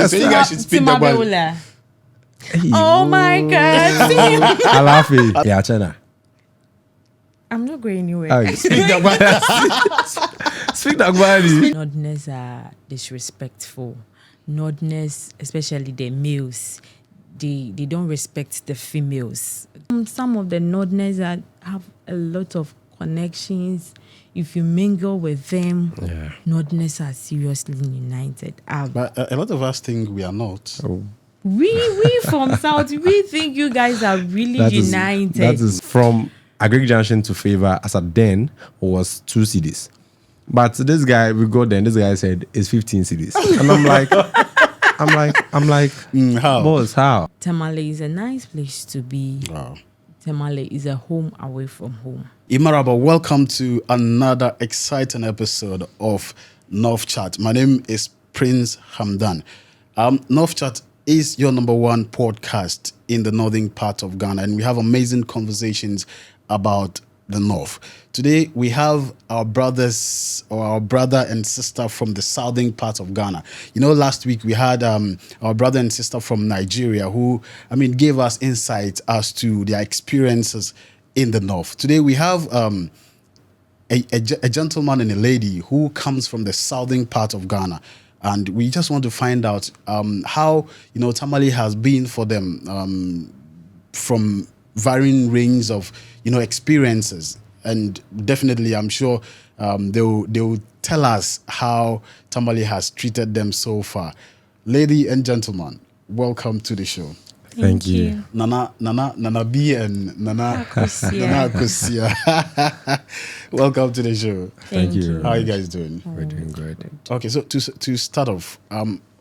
So you guys should speak the word. Oh my God. I laugh it. Yeah, China. I'm not going anywhere. Oh, speak that word. Speak that word. Nordness are disrespectful. Nordness, especially the males, they don't respect the females. Some of the Nordness have a lot of connections. If you mingle with them, Nordness are seriously united. But a lot of us think we are not. Oh. We from South, we think you guys are really united. That is from Agric Junction to Favor as at then was 2 cities. But this guy, we go there and this guy said it's 15 cities. And I'm like, How? boss, how? Tamale is a nice place to be. Wow. Tamale is a home away from home. Imaraba, welcome to another exciting episode of North Chat. My name is Prince Hamdan. North Chat is your number one podcast in the northern part of Ghana, and we have amazing conversations about the North. Today, we have our brother and sister from the southern part of Ghana. You know, last week we had our brother and sister from Nigeria who, gave us insight as to their experiences in the North. Today, we have a gentleman and a lady who comes from the southern part of Ghana. And we just want to find out how, Tamale has been for them from varying range of, experiences. And definitely, I'm sure they'll tell us how Tamale has treated them so far. Lady and gentlemen, welcome to the show. Thank you. Nana B and Nana Akosia. Welcome to the show. Thank you. How are you guys doing? We're doing great. Okay, so to start off,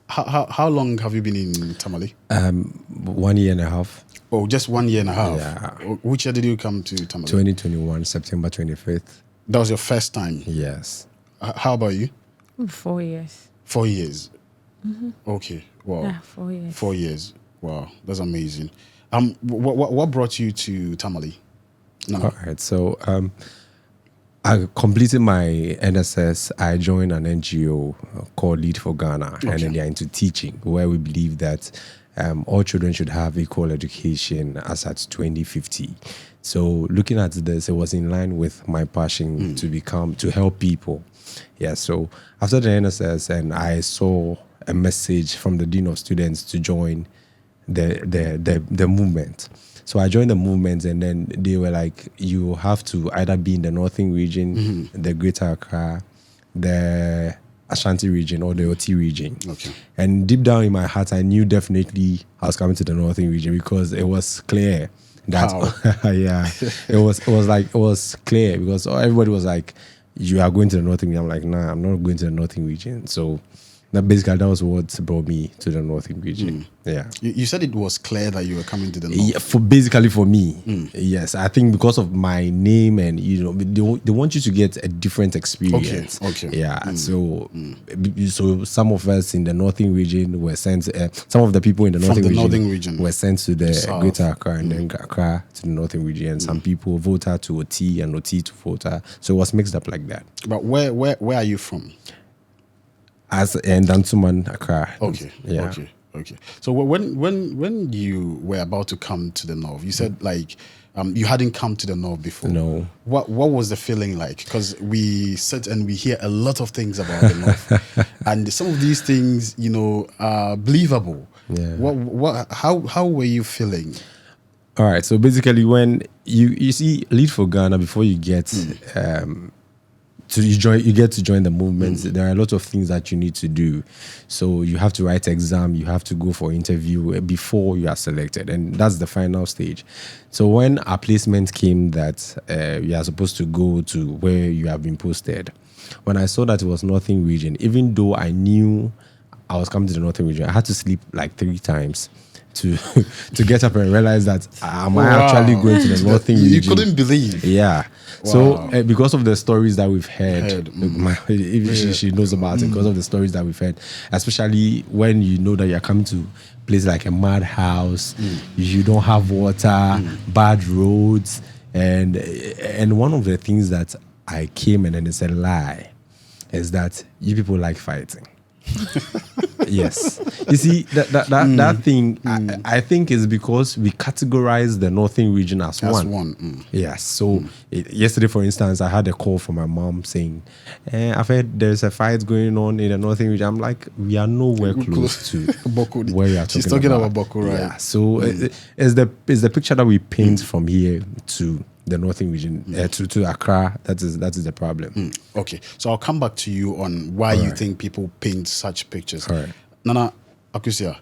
how long have you been in Tamale? 1 year and a half. Oh, just 1 year and a half. Yeah. Which year did you come to Tamale? 2021, September 25th. That was your first time. Yes. How about you? 4 years. 4 years. Okay. Wow. Yeah, 4 years. 4 years. Wow, that's amazing. What brought you to Tamale? No. All right. So I completed my NSS. I joined an NGO called Lead for Ghana, and then they're into teaching, where we believe that all children should have equal education as at 2050. So looking at this, it was in line with my passion to help people. Yeah. So after the NSS, and I saw a message from the Dean of Students to join the movement. So I joined the movement, and then they were like, you have to either be in the northern region, the Greater Accra, the Ashanti region, or the OT region. Okay. And deep down in my heart, I knew definitely I was coming to the northern region because it was clear that it was clear because everybody was like, you are going to the northern region. I'm like, nah, I'm not going to the northern region. So that was what brought me to the northern region. Yeah. You said it was clear that you were coming to the north. Yeah, for me, yes. I think because of my name, and they want you to get a different experience. Okay. Yeah. So some of us in the northern region were sent. Some of the people in the northern region were sent to the Greater Accra, and then Accra to the northern region. And some people voted to OT and OT to Volta. So it was mixed up like that. But where are you from? As in Dantuman, Accra. Okay. Yeah. Okay. So when you were about to come to the north, you said you hadn't come to the north before. No. What was the feeling like? Because we sit and we hear a lot of things about the north, and some of these things, are believable. Yeah. How were you feeling? All right. So when you see Lead for Ghana, before you get you get to join the movement. There are a lot of things that you need to do. So you have to write exam, you have to go for interview before you are selected, and that's the final stage. So when our placement came that you are supposed to go to where you have been posted, when I saw that it was northern region, even though I knew I was coming to the northern region, I had to sleep like 3 times to get up and realize that I actually going to the northern region. You couldn't believe. Yeah. Wow. So because of the stories that we've heard, she knows about it, because of the stories that we've heard, especially when you know that you're coming to a place like a madhouse, you don't have water, bad roads, and one of the things that I came and then it's a lie is that you people like fighting. Yes. You see, that thing, I think is because we categorize the northern region as one. Yes. So yesterday, for instance, I had a call from my mom saying, I've heard there's a fight going on in the northern region. I'm like, we are nowhere close to Boko. where you are talking She's talking about Boko, right? Yeah. So it's the picture that we paint from here to the northern region, to Accra. That is the problem. Okay, so I'll come back to you on why you think people paint such pictures. All right. Nana Akusia,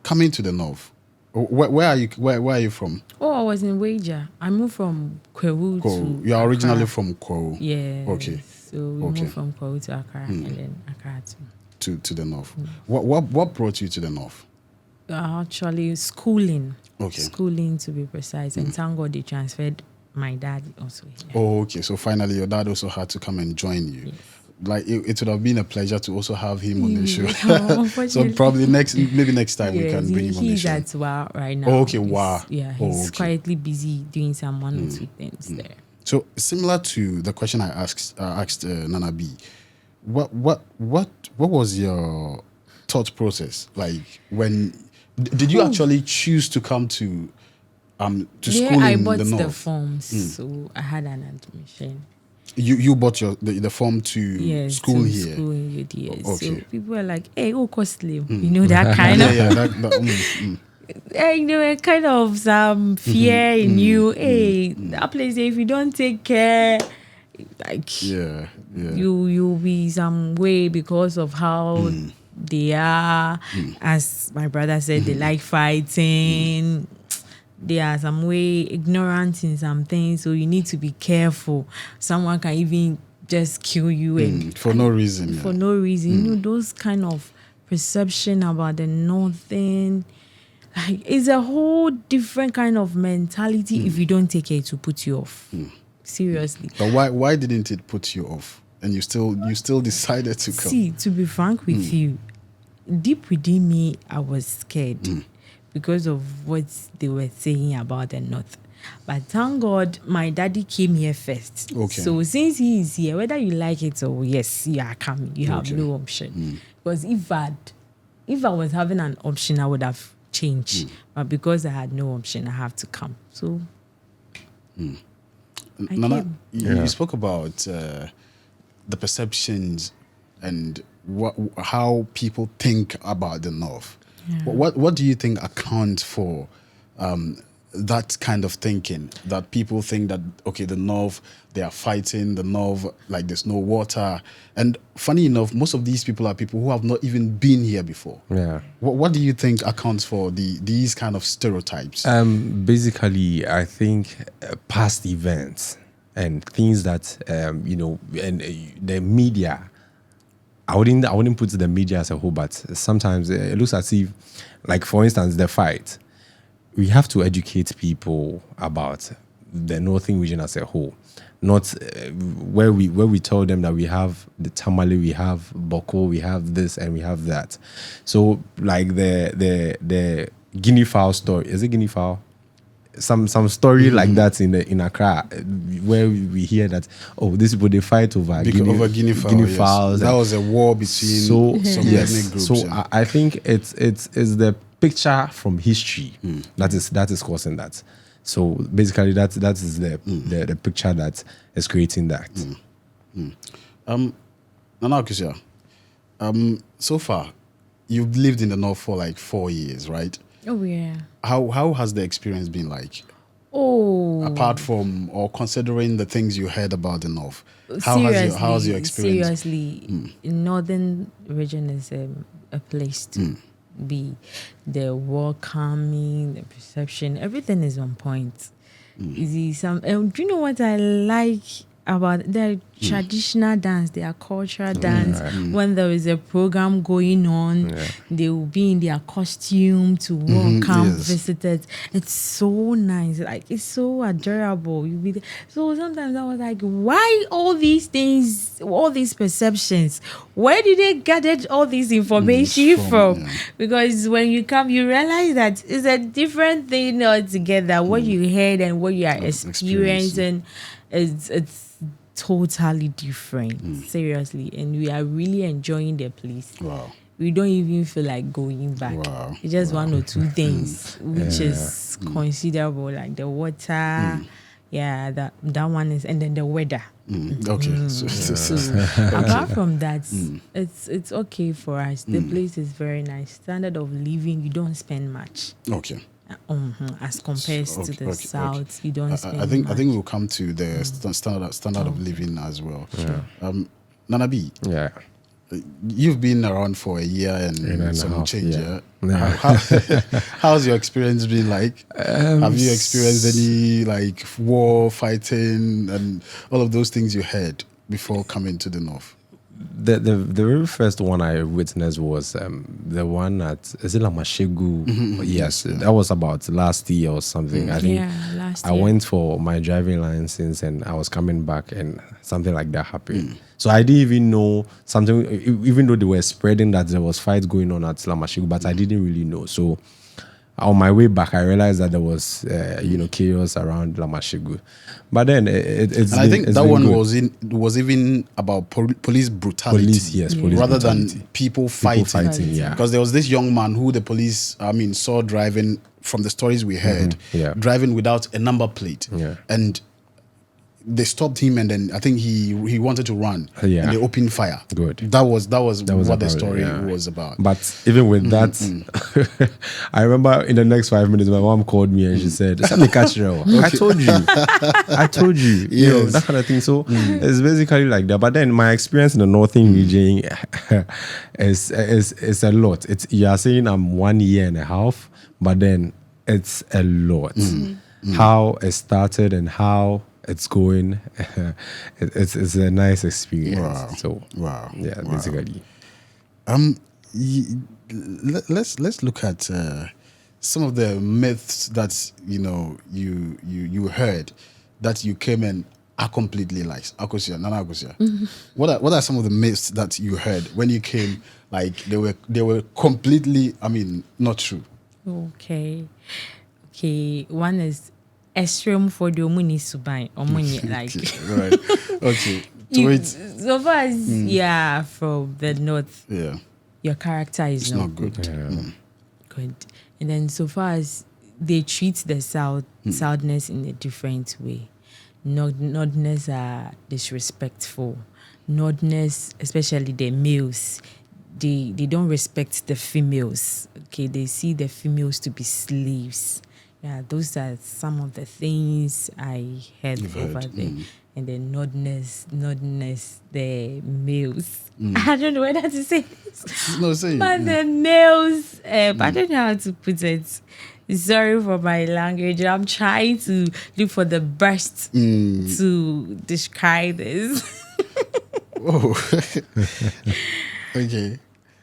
coming to the north, where are you? Where are you from? Oh, I was in Wager. I moved from Kwewu to You are originally Accra. from Kwewu. Yeah. Okay. So we moved from Kwewu to Accra and then Accra To the north. What brought you to the north? actually schooling. Okay. Schooling to be precise. And thank God they transferred my dad also here. Oh, okay. So finally, your dad also had to come and join you. Yes. Like it would have been a pleasure to also have him on the show. Unfortunately. So probably maybe next time we can bring him on the He's show. at WA right now. Oh, okay, WA. He's quietly busy doing some one or two things there. So similar to the question I asked Nana B, what was your thought process like when did you actually choose to come to school I in bought the north? the forms, so I had an admission. You bought the form to school to here. School in UDS. Okay. So people were like, "Hey, costly," you know that kind of. You know, kind of some fear in you. Hey, that place, if you don't take care, like you'll be some way because of how they are. As my brother said, they like fighting. They are some way ignorant in some things, so you need to be careful. Someone can even just kill you and for no reason. For no reason. You know, those kind of perception about the northern, like, it's a whole different kind of mentality if you don't take care to put you off. Seriously. But why didn't it put you off? And you still decided to come? See, to be frank with you, deep within me, I was scared because of what they were saying about the north. But thank God, my daddy came here first. Okay. So since he is here, whether you like it or yes, you are coming. You have no option. Because if I was having an option, I would have changed. But because I had no option, I have to come. So Nana, you spoke about the perceptions and how people think about the north. What do you think accounts for that kind of thinking, that people think that, okay, the north, they are fighting, the north, like there's no water. And funny enough, most of these people are people who have not even been here before. Yeah. What do you think accounts for these kind of stereotypes? Basically, I think past events and things that, and the media, I wouldn't put the media as a whole, but sometimes it looks as if, like, for instance, the fight. We have to educate people about the northern region as a whole, not where we tell them that we have the Tamale, we have Boko, we have this and we have that. So like the guinea fowl story, is it guinea fowl? Some story like that in Accra, where we hear that these people they fight over guinea fowls. That was a war between some ethnic groups. So I think it's the picture from history that is causing that. So basically that is the picture that is creating that. Nana Akusia, so far you've lived in the north for like 4 years, right? Oh yeah. How has the experience been like? Apart from or considering the things you heard about the north, how's your experience? Seriously, northern region is a place to be. The welcoming, the perception, everything is on point. Do you know what I like about their traditional dance, their cultural dance? When there is a program going on, they will be in their costume to welcome visitors. It's so nice, like it's so adorable. You be there. So sometimes I was like, why all these things, all these perceptions? Where did they gather all this information from? Because when you come, you realize that it's a different thing altogether. What you heard and what you are experiencing, it's totally different. Seriously, and we are really enjoying the place. Wow. We don't even feel like going back. Wow. It's just one or two things, which is considerable, like the water. Yeah, that one is, and then the weather. Okay. So apart from that, it's okay for us. The place is very nice. Standard of living, you don't spend much. Okay. As compared to the south, you don't spend I think much. we'll come to the standard of living as well. Nana B, Yeah. you've been around for a year and a some half, change. yeah. How's your experience been like? Have you experienced any like war, fighting, and all of those things you heard before coming to the north? The very first one I witnessed was the one at Lamashegu. Yes, that was about last year or something. I think last I year. went for my driving license and I was coming back and something like that happened. So I didn't even know something, even though they were spreading that there was fight going on at Lamashegu, but I didn't really know. So on my way back, I realized that there was, chaos around Lamashegu. But then it's And I think that one good. was even about police brutality. Police rather brutality. than people fighting. yeah. Because there was this young man who the police, saw driving, from the stories we heard, driving without a number plate. Yeah. And they stopped him, and then I think he wanted to run. Yeah. And they opened fire. Good. That was what the story yeah. was about. But even with that, I remember in the next 5 minutes, my mom called me and she said, "Something catch you. I told you. I told you." You know, that kind of thing. So it's basically like that. But then my experience in the northern region is a lot. You are saying I'm 1 year and a half, but then it's a lot. How it started and how it's going, it's a nice experience. Wow. So yeah, Wow. basically. Let's look at some of the myths that you heard that you came and are completely lies. Nana Akosia. What are some of the myths that you heard when you came? Like they were completely, not true. Okay. One is extreme for the omuni subai omuni like. Right. Okay. So far as from the north, your character is not good. Good. And then so far as they treat the soundness in a different way. Nordness are disrespectful. Nordness, especially the males, they don't respect the females. Okay, they see the females to be slaves. Yeah, those are some of the things I heard over there. And then nordness, the males. I don't know whether to say this. No, say it. But the males, I don't know how to put it. Sorry for my language. I'm trying to look for the best to describe this. Oh.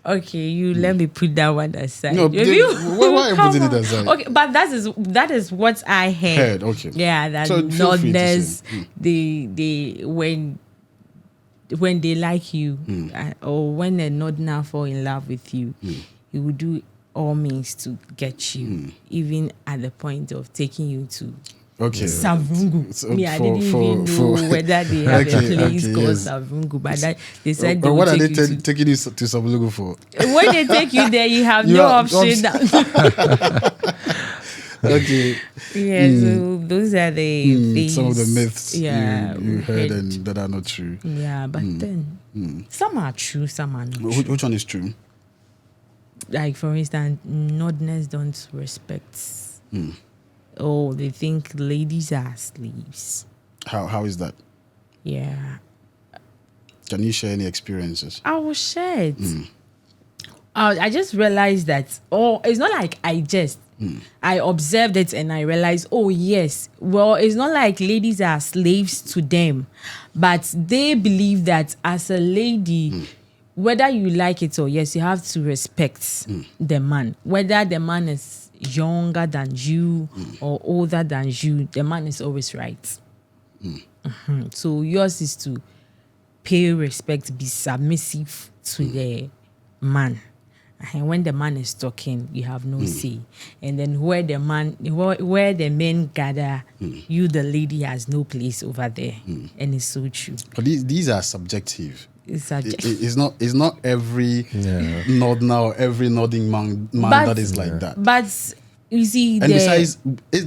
Okay. You let me put that one aside. No, why are you putting it aside? Okay, but that is what I heard. Okay. Yeah, that So feel free to say. they when they like you or when a Nordna fall in love with you, he will do all means to get you, even at the point of taking you to Savungu. So I didn't even know whether they have a place called Savungu, but that they said what are they take taking you to Savungu for? when they take you there, you have no option. Okay. So those are the things. Some of the myths we you heard and that are not true. Yeah, but then some are true, some are not true. Which one is true? Like for instance, Nordness don't respect. Oh, they think ladies are slaves. How is that? Yeah. Can you share any experiences? I will share it. I just realized that, it's not like I observed it and I realized, yes, well, it's not like ladies are slaves to them, but they believe that as a lady, whether you like it or yes, you have to respect the man. Whether the man is younger than you or older than you, the man is always right. So yours is to pay respect, be submissive to the man. And when the man is talking, you have no say. And then where the men gather, you, the lady, has no place over there. And it's so true. But these are subjective. It's It's not every northerner or every northern man that is like that. But you see, and besides,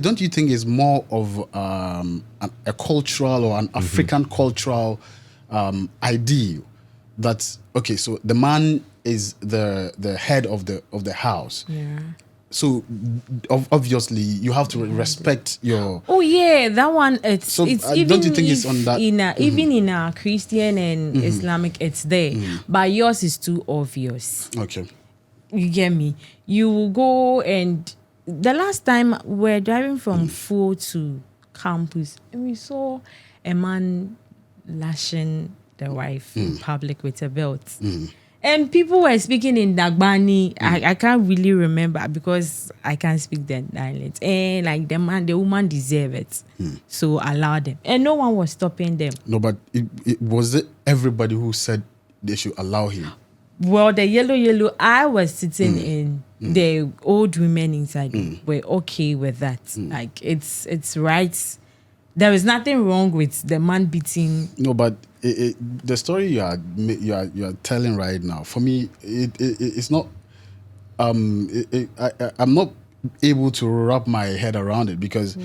don't you think it's more of a cultural or an African cultural ideal that, okay, so the man is the head of the house. Yeah. So obviously you have to respect your. Oh yeah, that one. It's even don't you think it's on that? Even in our Christian and Islamic, it's there. But yours is too obvious. Okay. You get me? You will go, and the last time we're driving from Full to campus, and we saw a man lashing the wife in public with a belt. And people were speaking in Dagbani. I can't really remember because I can't speak the dialect. And like the woman deserved it. So allow them. And no one was stopping them. No, but was it everybody who said they should allow him? Well, the yellow, I was sitting in, the old women inside were okay with that. Like it's right. There is nothing wrong with the man beating. No, but the story you are telling right now, for me, it's not. I'm not able to wrap my head around it because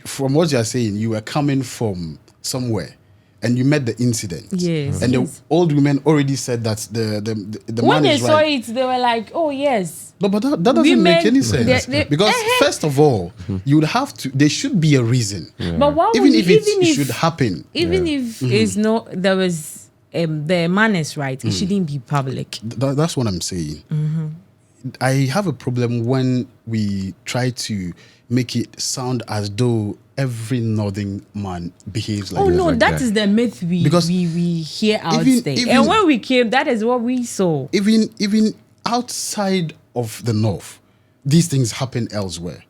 from what you are saying, you were coming from somewhere and you met the incident. Yes. And the old women already said that the when man they is saw right. it, they were like, "Oh yes." No, but that doesn't make any sense because first of all, you would have to. There should be a reason. But why even would if it should happen. Even if it's not, there was the man is right. It shouldn't be public. That's what I'm saying. I have a problem when we try to make it sound as though every northern man behaves like Oh that. no, like that that. is the myth we hear out there. even- And when we came, that is what we saw. Even outside of the north, these things happen elsewhere.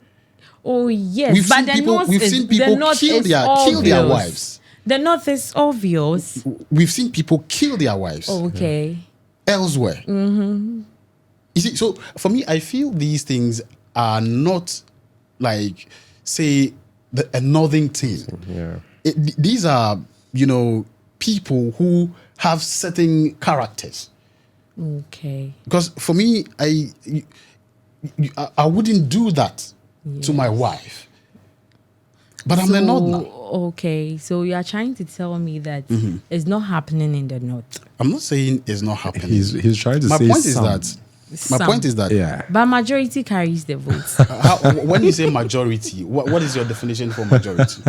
Oh yes, We've but seen the people- north we've is seen people the north kill is their obvious. wives. The north is obvious. We've seen people kill their wives Okay. elsewhere. You see, so for me, I feel these things are not like, say, a northern thing. Yeah. These are, people who have certain characters. Okay. Because for me, I wouldn't do that to my wife. But I'm a northerner. Okay, so you are trying to tell me that it's not happening in the north. I'm not saying it's not happening. He's trying to my say point is some. that. My Some. point is that. Yeah. But majority carries the votes. When you say majority, what is your definition for majority?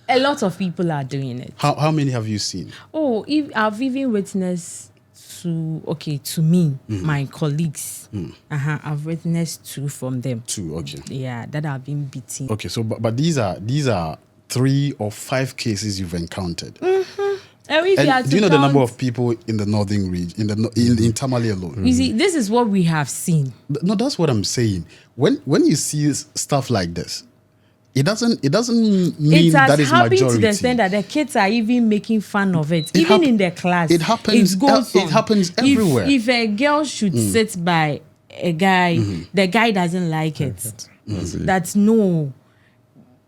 A lot of people are doing it. How many have you seen? Oh, I've even witnessed to me, my colleagues. I've witnessed 2 from them. 2, okay. Yeah, that have been beaten. Okay, so but these are 3 or 5 cases you've encountered. And if you had And to do you know the number count- of people in the northern region, in Tamale alone? You see, this is what we have seen. No, that's what I'm saying. When you see stuff like this, it doesn't mean It has that is happened majority. to the extent that the kids are even making fun of it. It Even hap- in the class. it happens- It goes it on. happens everywhere. If a girl should sit by a guy, the guy doesn't like it. That's no.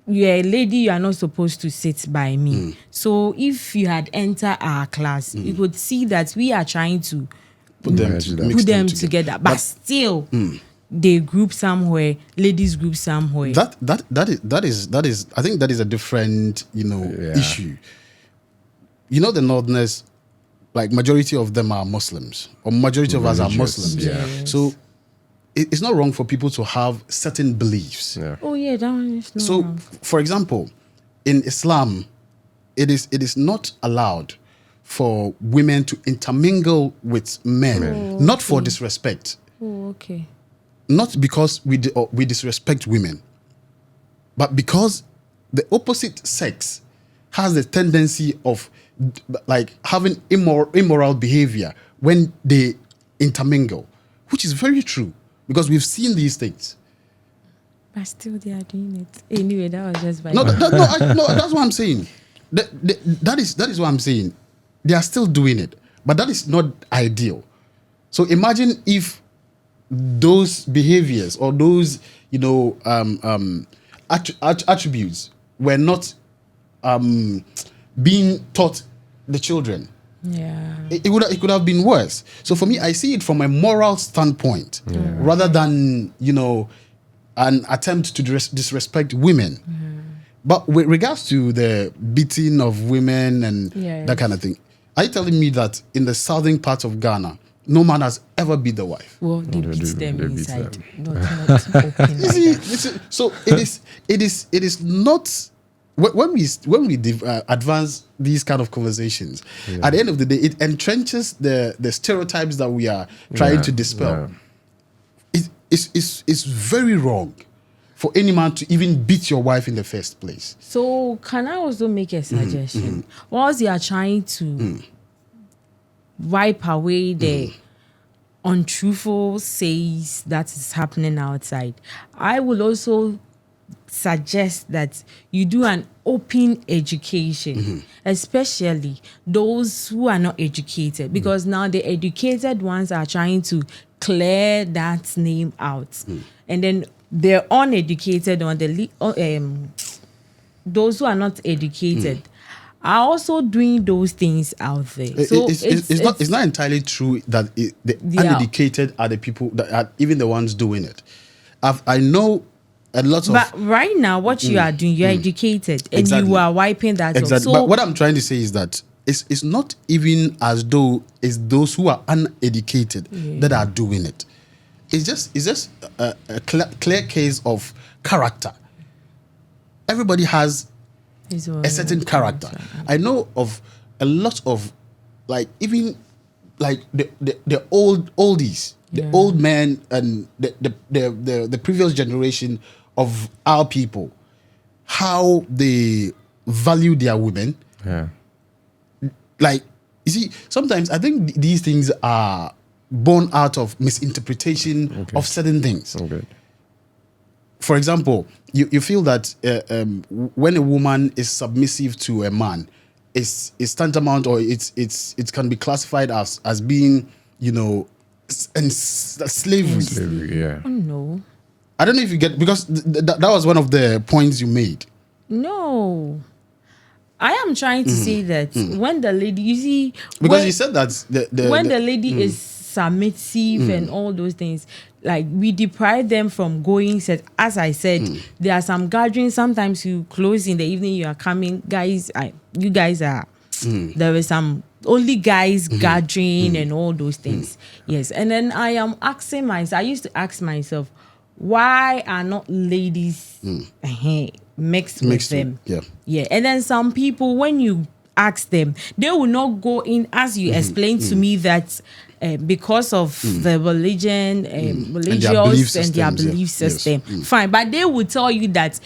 You're a lady, you are not supposed to sit by me. So if you had entered our class, you could see that we are trying to Put them, Mix mix put them together. But still, they group somewhere, ladies group somewhere. That is I think that is a different issue. The Northerners, like majority of them are Muslims, or majority of us are Religious, Muslims. yeah. Yes. So it's not wrong for people to have certain beliefs. Yeah. Oh yeah, that one is not So, wrong. for example, in Islam, it is not allowed for women to intermingle with men, not for disrespect, Oh, okay. not because we disrespect women, but because the opposite sex has the tendency of like having immoral behavior when they intermingle, which is very true because we've seen these things. But still, they are doing it. Anyway, that was just by No, that's what I'm saying. That is what I'm saying. They are still doing it, but that is not ideal. So imagine if those behaviors or those, attributes were not being taught the children, it could have been worse. So for me, I see it from a moral standpoint rather than an attempt to disrespect women. But with regards to the beating of women and that kind of thing, are you telling me that in the southern part of Ghana, no man has ever beat the wife? Well, they beat them inside, not open. So it is not. When we advance these kind of conversations, at the end of the day, it entrenches the stereotypes that we are trying to dispel. It's very wrong for any man to even beat your wife in the first place. So can I also make a suggestion? Whilst you are trying to wipe away the untruthful says that is happening outside, I will also suggest that you do an open education, especially those who are not educated, because now the educated ones are trying to clear that name out, and then the uneducated on those who are not educated are also doing those things out there. So it's not entirely true that the uneducated are the people that are even the ones doing it. I know a lot of. But right now, what you are doing, you're educated, and you are wiping that off. So, but what I'm trying to say is that it's not even as though it's those who are uneducated that are doing it. It's just a clear case of character. Everybody has a certain character. I know of a lot of the oldies, the old men and the previous generation of our people, how they value their women. Yeah. Like, you see, sometimes I think these things are born out of misinterpretation of certain things. Okay. For example, you feel that when a woman is submissive to a man, it's tantamount, or it can be classified as being, slavery. Slavery, yeah. oh, no. I don't know if you get, because that was one of the points you made. No. I am trying to say that when the lady, you see, Because you said that when the lady is submissive and all those things, like, we deprive them from going set. As I said, there are some gatherings. Sometimes you close in the evening, you are coming, guys. You guys are. There is some only guys gathering and all those things. Yes, and then I am asking myself. I used to ask myself, why are not ladies mixed with them? Yeah. And then some people, when you ask them, they will not go in, as you explained to me, that because of the religion, religious and their belief system. Fine, but they will tell you that,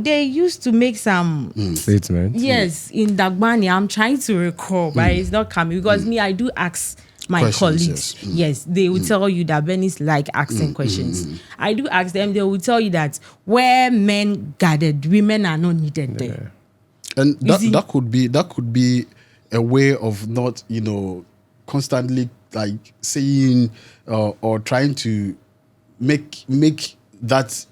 they used to make some statements. Yes, in Dagbani. I'm trying to recall, but it's not coming, because me, I do ask my colleagues. Yes, they will tell you that Benny's like asking questions. I do ask them. They will tell you that where men gathered, women are not needed there. And that could be a way of not, constantly like saying or trying to make that,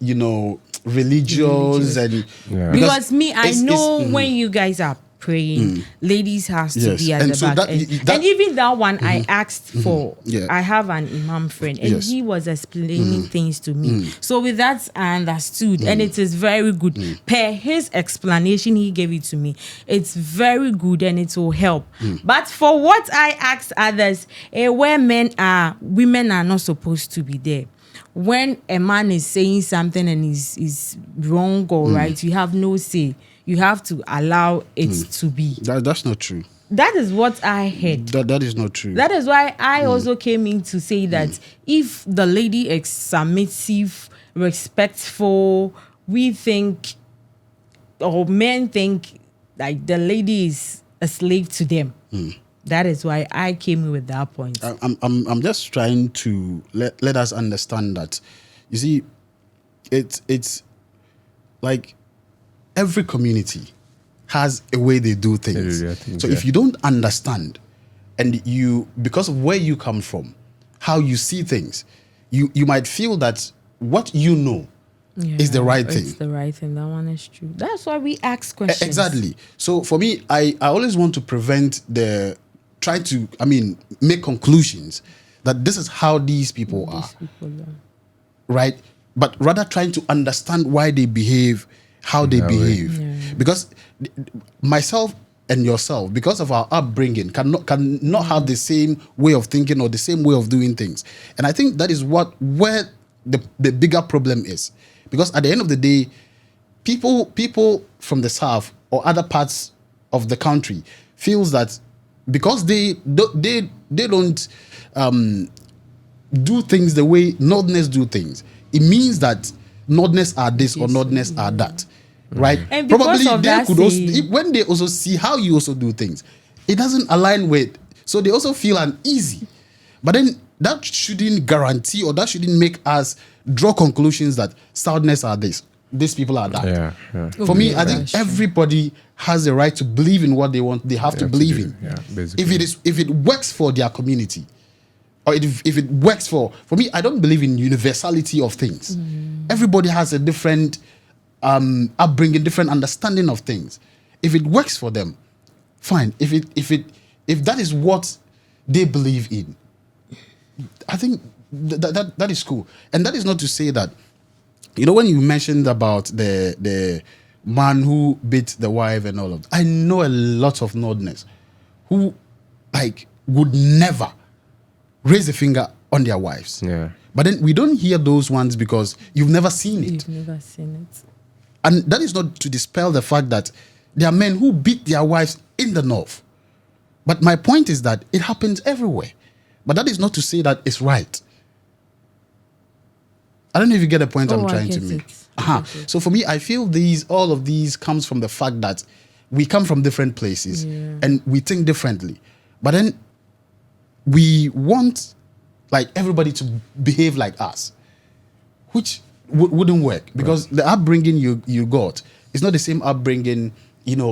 religious and because me, I know when you guys are praying, ladies has to be at the back end. And even that one I asked for. I have an imam friend, and he was explaining things to me. So with that, I understood, and it is very good. Per his explanation, he gave it to me. It's very good, and it will help. But for what I asked others, where men are, women are not supposed to be there. When a man is saying something and is wrong or right, you have no say. You have to allow it to be. That's not true. That is what I heard. That is not true. That is why I also came in to say that if the lady is submissive, respectful, we think, or men think, like the lady is a slave to them. That is why I came with that point. I'm just trying to let us understand that, you see, it's like every community has a way they do things. So if you don't understand, and you, because of where you come from, how you see things. You might feel that what you know is the right thing. It's the right thing. That one is true. That's why we ask questions. Exactly. So for me, I always want to prevent make conclusions that this is how these people are. Right? But rather trying to understand why they behave, how they behave. Yeah. Because myself and yourself, because of our upbringing, cannot have the same way of thinking or the same way of doing things. And I think that is where the bigger problem is. Because at the end of the day, people from the South or other parts of the country feels that because they don't do things the way Northerners do things, it means that Northerners are this or Northerners are that. Right? And because Probably of they that could also, saying- when they also see how you also do things, it doesn't align with, so they also feel uneasy. But then that shouldn't guarantee, or that shouldn't make us draw conclusions that Southerners are this, these people are that. Yeah. For me, I think That's true. everybody has the right to believe in what they want. They have to believe in. Yeah, basically. If it works for their community, or if it works for me, I don't believe in universality of things. Everybody has a different upbringing, different understanding of things. If it works for them, fine. If that is what they believe in, I think that is cool. And that is not to say that, when you mentioned about the man who beat the wife and all of that, I know a lot of Northerners who would never raise a finger on their wives. Yeah. But then we don't hear those ones because you've never seen it. You've never seen it. And that is not to dispel the fact that there are men who beat their wives in the North. But my point is that it happens everywhere. But that is not to say that it's right. I don't know if you get the point I'm I trying to get make. it. I get it. So for me, I feel all of these comes from the fact that we come from different places and we think differently. But then we want everybody to behave like us, which wouldn't work, because the upbringing you got is not the same upbringing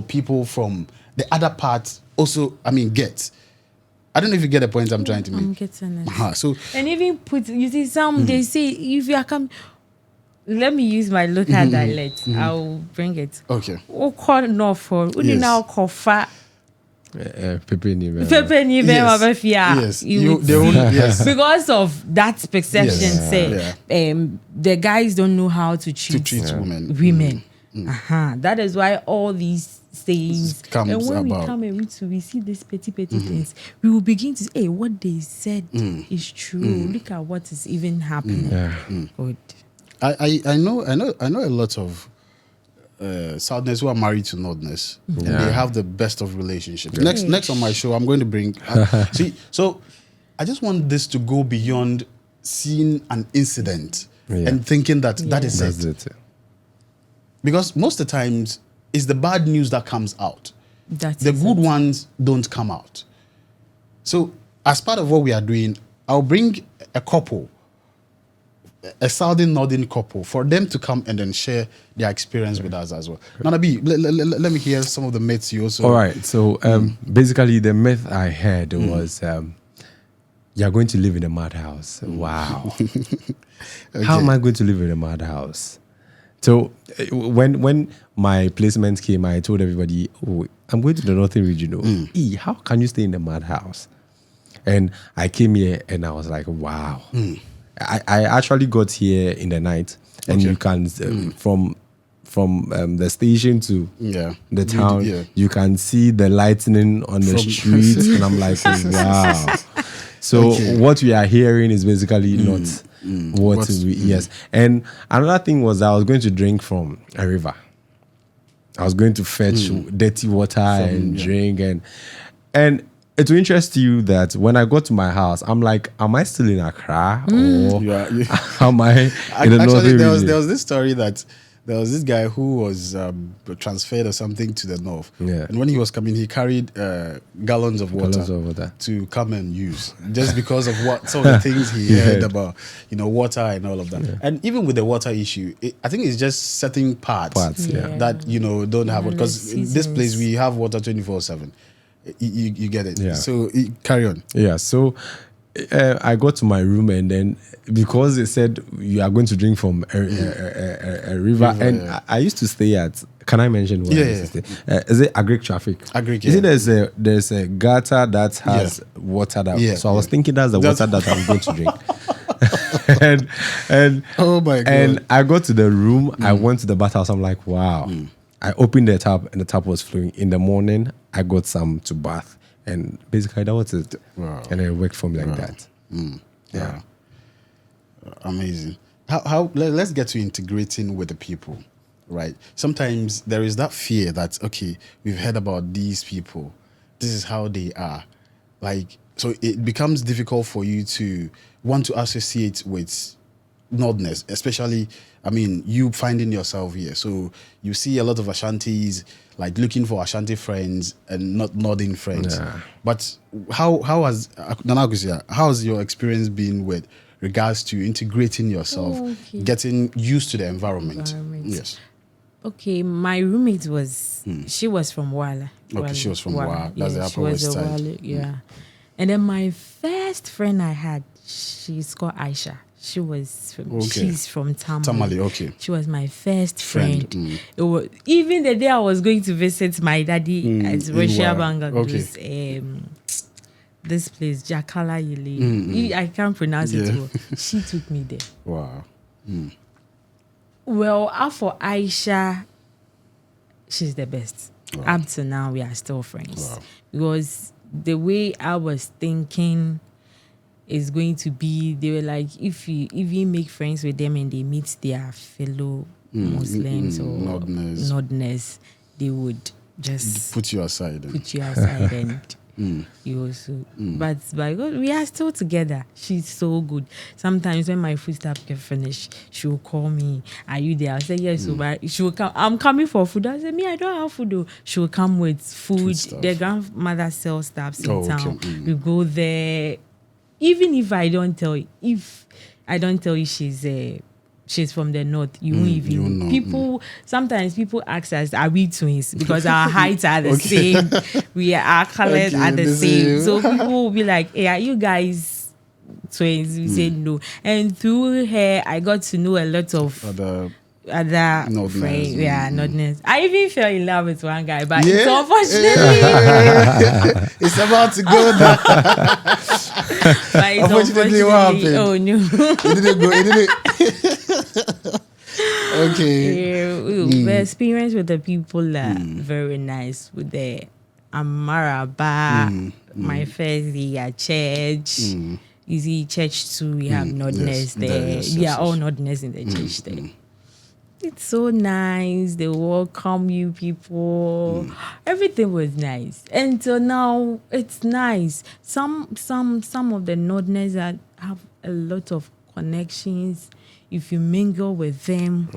people from the other parts also get. I don't know if you get the point I'm trying to make. I'm getting it. So And even you see some, they say, if you are coming, let me use my local dialect. I'll bring it. okay. O call no for, Yes. now call fa. Pepe ni be. Pepe ni be Yes. ma be fia. Yes. You would They won't- see. yes. Because of that perception, Yes. say, the guys don't know how to treat, women. That is why all these sayings Comes and when about. we come and we see these petty things, we will begin to say, hey, what they said is true. Look at what is even happening. Good. I know a lot of Southerners who are married to Northerners. And they have the best of relationships. Next on my show, I'm going to bring. So I just want this to go beyond seeing an incident and thinking that is That's it. it. Because most of the times, it's the bad news that comes out. That's The good ones don't come out. So as part of what we are doing, I'll bring a couple, a Southern Northern couple, for them to come and then share their experience with us as well. Nana B, let me hear some of the myths you also. All right. So basically, the myth I heard was you're going to live in a madhouse. Wow. How am I going to live in a madhouse? So when my placement came, I told everybody, "Oh, I'm going to the Northern Regional. How can you stay in a madhouse?" And I came here and I was like, "Wow." I actually got here in the night, and you can from the station to the town, you can see the lightning on the streets, and I'm like, wow. So what we are hearing is basically not what we yes. And another thing was I was going to drink from a river. I was going to fetch dirty water and drink, and it will interest you that when I got to my house, I'm like, am I still in Accra or am I in the northern there region? was this story that there was this guy who was transferred or something to the north. Yeah. And when he was coming, he carried gallons of water Gallons of water. to come and use, just because of what some of the things he heard about, water and all of that. Yeah. And even with the water issue, I think it's just certain parts that don't have it, because in this place we have water 24/7. You get it. Yeah. So carry on. Yeah. So I got to my room, and then because they said you are going to drink from a river, and I used to stay at. Can I mention where I used to stay? Is it Agric Traffic? Agric, You see, there's a gutter that has water that. So I was thinking that's the water that I'm going to drink. and oh my God! And I got to the room. I went to the bathhouse. I'm like, wow. I opened the tap, and the tap was flowing. In the morning, I got some to bath, and basically that was it. Wow. And it worked for me like that. Yeah. Amazing. How let's get to integrating with the people, right? Sometimes there is that fear that, okay, we've heard about these people, this is how they are, like, so it becomes difficult for you to want to associate with Nordness, especially, I mean, you finding yourself here. So you see a lot of Ashantis, like looking for Ashanti friends and not Northern friends. Yeah. But how has Nanakusia, how has your experience been with regards to integrating yourself, getting used to the environment? Yes. Okay, my roommate was she was from Wala. Okay, she was from Wala. That's the Upper West Side. Yeah. And then my first friend I had, she's called Aisha. She was from, she's from Tamale. Tamale, okay. She was my first friend. It was, even the day I was going to visit my daddy at Russia Bangalore, this place, Jakala Yili. I can't pronounce it well. She took me there. Wow. Well, for Aisha, she's the best. Wow. Up to now, we are still friends. Wow. Because the way I was thinking is going to be, they were like, if you make friends with them and they meet their fellow Muslims or Nordness, they would just put you aside and you also. But by God, we are still together. She's so good. Sometimes when my food stuff get finished, she will call me. Are you there? I'll say yes. So she will come. I'm coming for food. I say, me, I don't have food though. She will come with food. Their grandmother sells stuff in town. We go there. Even if I don't tell you, she's from the north, you won't even know. People sometimes people ask us, are we twins? Because our heights are the same, our colors are the same. So people will be like, hey, are you guys twins? We say no. And through her I got to know a lot of other friends. Nordness. I even fell in love with one guy, but it's unfortunately it's about to go down. But it's unfortunately what happened? Oh no. It didn't go. Okay. The experience with the people are very nice. With the Amaraba, my first day at church. You see, church too, we have Nordness there. We are all Nordness in the church there. It's so nice. They welcome you people. Everything was nice. Until now, it's nice. Some of the Nordness that have a lot of connections. If you mingle with them,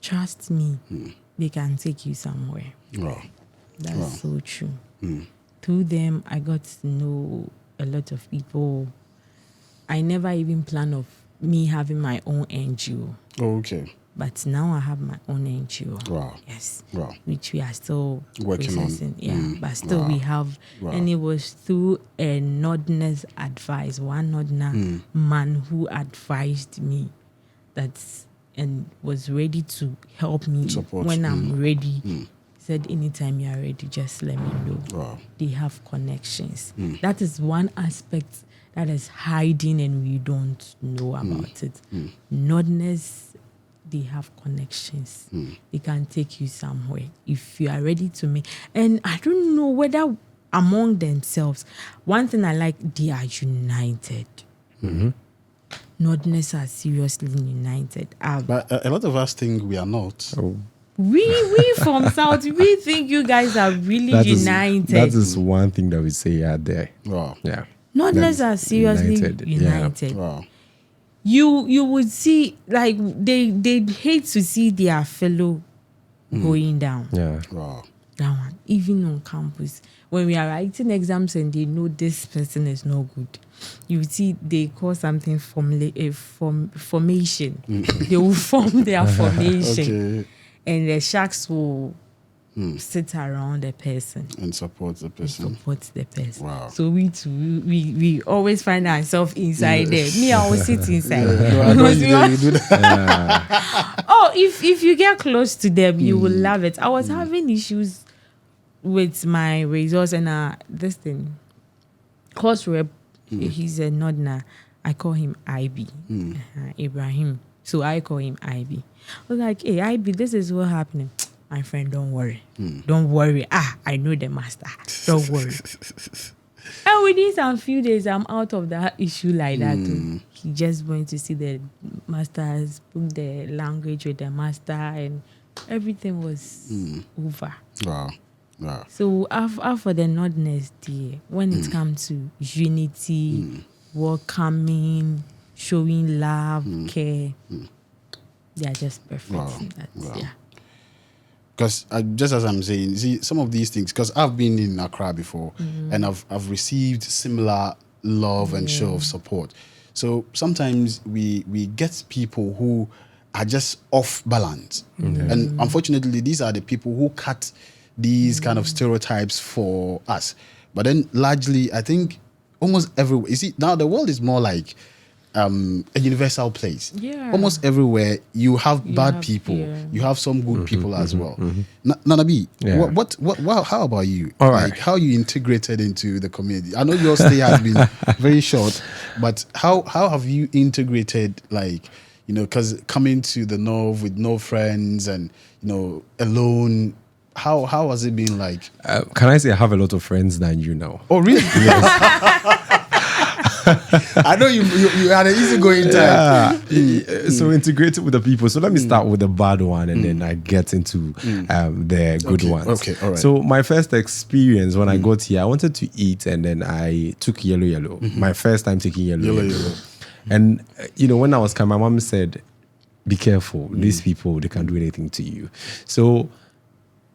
trust me, they can take you somewhere. Wow. That's so true. Through them, I got to know a lot of people. I never even planned of me having my own NGO. Oh, okay. But now I have my own NGO. Wow. Yes. Wow. Which we are still working processing. on. Yeah. But still we have, and it was through a Nordness advice, one Nordner man who advised me and was ready to help me when I'm ready. He said, anytime you are ready, just let me know. Wow. They have connections. That is one aspect that is hiding and we don't know about it. Nordness, they have connections. They can take you somewhere if you are ready to make. And I don't know whether among themselves, one thing I like, they are united. Nordness are seriously united. But a lot of us think we are not. We from South, we think you guys are really united. That is one thing that we say out there. Wow. Yeah. Nordness are seriously united. Yeah. Wow. You would see, like, they hate to see their fellow going down. Yeah. Wow. That one, even on campus, when we are writing exams and they know this person is no good, you see they call something formation. They will form their formation, and the sharks will sit around the person. And support the person. Wow. So we always find ourselves inside there. Me, I will sit inside. No, I know you do that. Oh, if you get close to them, you will love it. I was having issues with my results and this thing. Course rep, he's a Nodna. I call him IB, Ibrahim. So I call him IB. I was like, hey, IB, this is what happening. My friend, don't worry. Don't worry. I know the master. Don't worry. And within some few days, I'm out of that issue like that too. He just went to see the master, spoke the language with the master, and everything was over. Wow. Wow. So after the nodness, dear, when it comes to unity, welcoming, showing love, care, they are just perfect. Wow. That's, yeah. Because just as I'm saying, see, some of these things, because I've been in Accra before and I've received similar love and show of support. So sometimes we get people who are just off balance. And unfortunately, these are the people who cut these kind of stereotypes for us. But then largely, I think almost everywhere, you see, now the world is more like a universal place. Yeah. Almost everywhere you have bad people, you have some good people as well. Nanabi, how about you? All like right. how you integrated into the community? I know your stay has been very short, but how have you integrated, like, you know, because coming to the North with no friends and, you know, alone, how has it been like? Can I say I have a lot of friends than you now? Oh, really? Yes. I know you had an easygoing time. So integrated with the people. So let me start with the bad one and then I get into the good ones. Okay, all right. So my first experience when I got here, I wanted to eat and then I took yellow. My first time taking yellow. And, you know, when I was coming, my mom said, be careful. These people, they can't do anything to you. So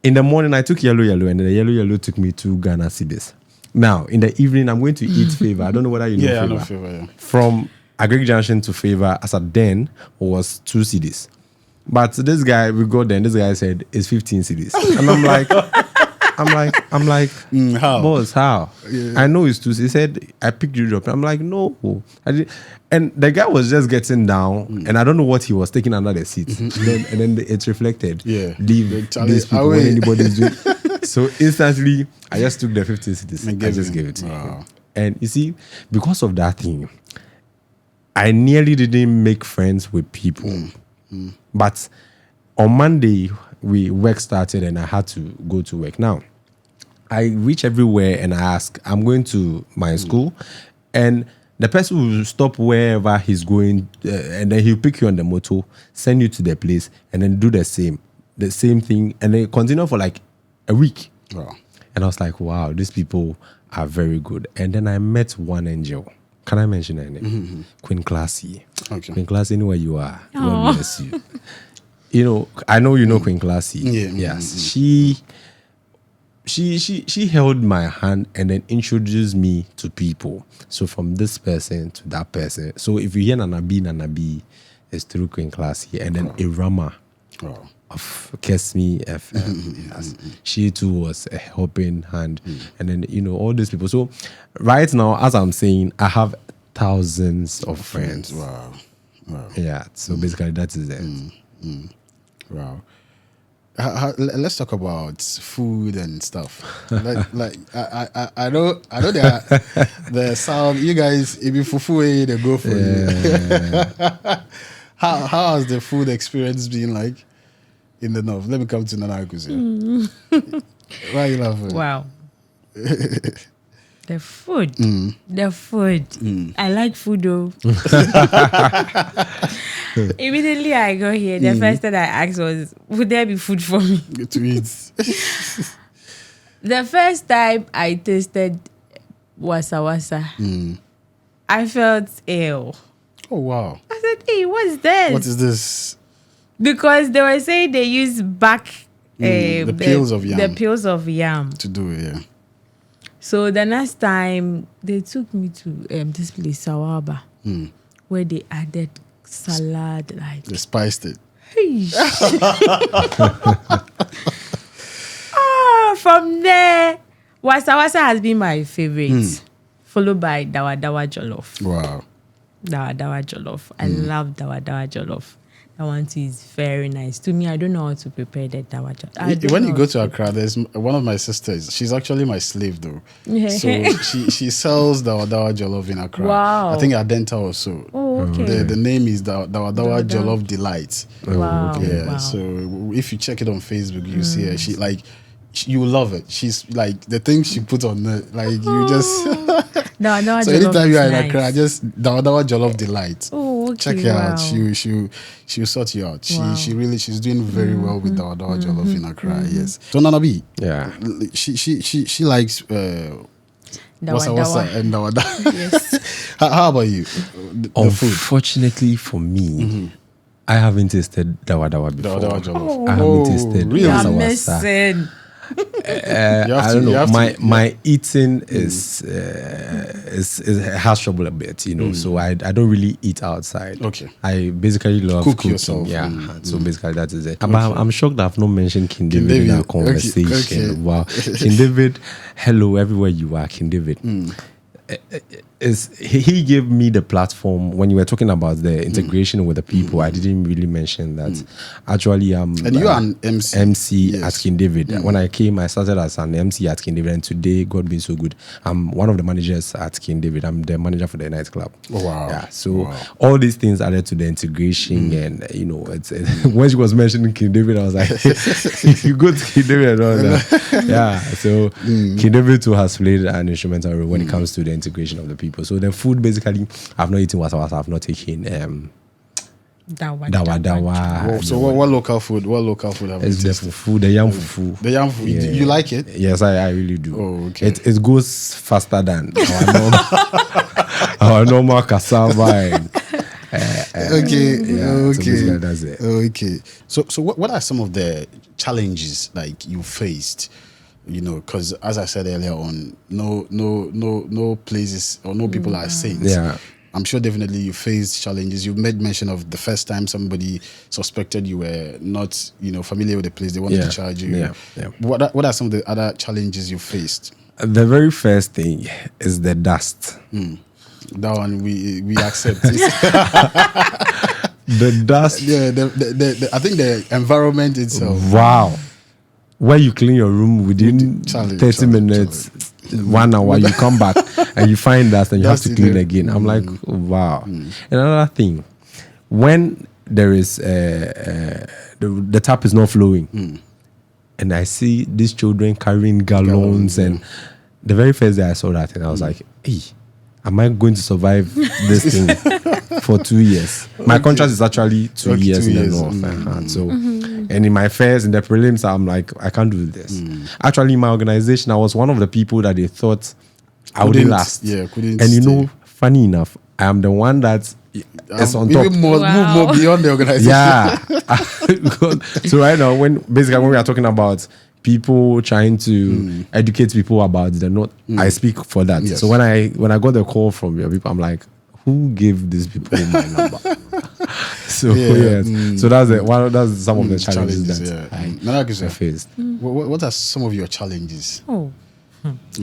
in the morning, I took yellow, and the yellow took me to Ghana Cedis. Now, in the evening, I'm going to eat Favor. I don't know whether you know Favor. I know Favor, yeah. From Agric Junction to Favor, as at then, was 2 cedis. But this guy, we got there, and this guy said, it's 15 cedis. And I'm like, how? Boss, how? Yeah. I know it's 2 cedis. He said, I picked you up. I'm like, no. I did. And the guy was just getting down, and I don't know what he was taking under the seat. And then it reflected. Yeah. Leave these people when anybody's doing. So instantly, I just took the 15 cedis. I just gave it to him. And you see, because of that thing, I nearly didn't make friends with people. But on Monday, work started and I had to go to work. Now, I reach everywhere and I ask, I'm going to my school, and the person will stop wherever he's going, and then he'll pick you on the motor, send you to the place, and then do the same thing, and then continue for like a week. Wow. And I was like, wow, these people are very good. And then I met one angel. Can I mention her name? Queen Classy. Okay. Queen Classy, anywhere you are, God bless you. You know, I know you know Queen Classy. Yeah. Yes. She held my hand and then introduced me to people. So from this person to that person. So if you hear Nanabi, it's through Queen Classy. And then Irama of Kiss Me FM. Yes. She too was a helping hand. And then, you know, all these people. So right now, as I'm saying, I have thousands of friends. Wow. Yeah. So basically that is it. Wow. Let's talk about food and stuff. I know the sound. You guys, if you fufu, they go for you. How has the food experience been like in the North? Let me come to Nana Akusi. Why are you laughing? Wow. The food. I like food though. Immediately I got here, the first thing I asked was, would there be food for me? To eat. The first time I tasted wasa, I felt ill. Oh, wow. I said, hey, what's this? What is this? Because they were saying they use the peels of yam. The peels of yam. To do it, yeah. So the next time, they took me to this place, Sawaba, where they added salad. Like they spiced it. I from there, Wasa Wasa has been my favorite, followed by Dawa Dawa Jollof. Wow. Dawa Dawa Jollof. I love Dawa Dawa Jollof. That one too is very nice. To me, I don't know how to prepare that Dawa Jollof. When you go to Accra, there's one of my sisters. She's actually my slave though. So she sells Dawa Dawa Jollof in Accra. Wow. I think at Denta also. Oh, okay. The name is Dawa Dawa Jollof Delight. Wow. Yeah. Wow. So if you check it on Facebook, you see her. She you will love it. She's like the things she put on it. Like you just. Dawa Dawa So Jollof anytime you are in is Accra, nice. just Dawa Dawa Jollof Delight. Oh, okay. Check her out. Wow. She'll sort you out. Wow. She's doing very well with Dawa Dawa Jollof in Accra. Yes. So Nanabi, Yeah. she likes Dawa wasa Dawa. and Dawa Dawa. Yes. How about you? The food. Unfortunately for me, I haven't tasted Dawa Dawa before. Dawa Dawa Jollof. I haven't tasted really? You wasa are wasa. missing. I to- don't you know. have to- My eating is has trouble a bit, you know. So I don't really eat outside. Okay. I basically love Cook cooking. yourself. Yeah. So basically that is it. But I'm shocked I've not mentioned King David in David. our conversation. Okay. Wow. King David, hello everywhere you are, King David. He gave me the platform when you were talking about the integration with the people. I didn't really mention that. Actually, And you are an MC. MC Yes. at King David. When I came, I started as an MC at King David, and today, God being so good, I'm one of the managers at King David. I'm the manager for the nightclub. Oh, wow. Yeah. So Wow. all these things added to the integration, and you know, it's when she was mentioning King David, I was like, you go to King David and all that. Yeah. So King David too has played an instrumental role when it comes to the integration of the people. So the food, basically, I've not eaten wasa wasa. I've not taken Dawa dawa. Well, so what local food? What local food have you It's the tasted? fufu, the yam fufu. The yam food. Yeah. You like it? Yes, I really do. Oh, okay. It goes faster than our normal cassava. And, Okay. yeah, so Okay. basically that's it. Okay. So what are some of the challenges like you faced? You know, because as I said earlier on, no places or no people are saints. Yeah. I'm sure definitely you faced challenges. You made mention of the first time somebody suspected you were not, familiar with the place. They wanted Yeah. to charge you. Yeah. Yeah. What are some of the other challenges you faced? The very first thing is the dust. That one we accept. The dust. Yeah, I think the environment itself. Wow. Where you clean your room within Challenge, 30 minutes, 1 hour, you come back and you find dust and you have Dust to in clean there. again. I'm like, wow. Another thing, when there is the tap is not flowing, and I see these children carrying gallons, and the very first day I saw that, and I was like, hey, am I going to survive this thing for 2 years? My contract is actually 2 Okay, years 2 in the years. north. So, and in my first, in the prelims, I'm like, I can't do this. Actually, in my organization, I was one of the people that they thought I wouldn't last. Yeah, couldn't. And you stay. know, funny enough, I am the one that is on top. Even more, Wow. move more beyond the organization. Yeah. So right now, when we are talking about people trying to educate people about the note, I speak for that. Yes. So when I got the call from your people, I'm like, who gave these people my number? So Yeah. yes. So that's some of the challenges that Yeah. I faced. What are some of your challenges?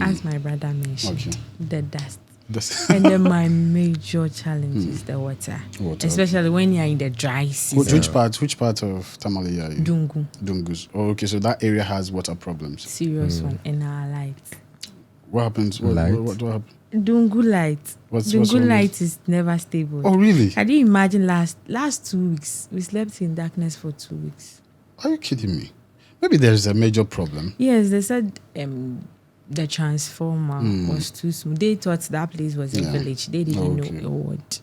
As my brother mentioned, Okay. the dust. This- And then my major challenge is the water. Water, Especially when you're in the dry season. which part of Tamale are you? Dungu, Dungus. Oh, okay. So that area has water problems. serious one, and our light. What happens? What happened? Dungu light. What's Dungu wrong light is never stable. Oh, really? Can you imagine last 2 weeks? We slept in darkness for 2 weeks. Are you kidding me? Maybe there's a major problem. Yes, they said the transformer was too small. They thought that place was a Yeah. village. They didn't Okay. know what.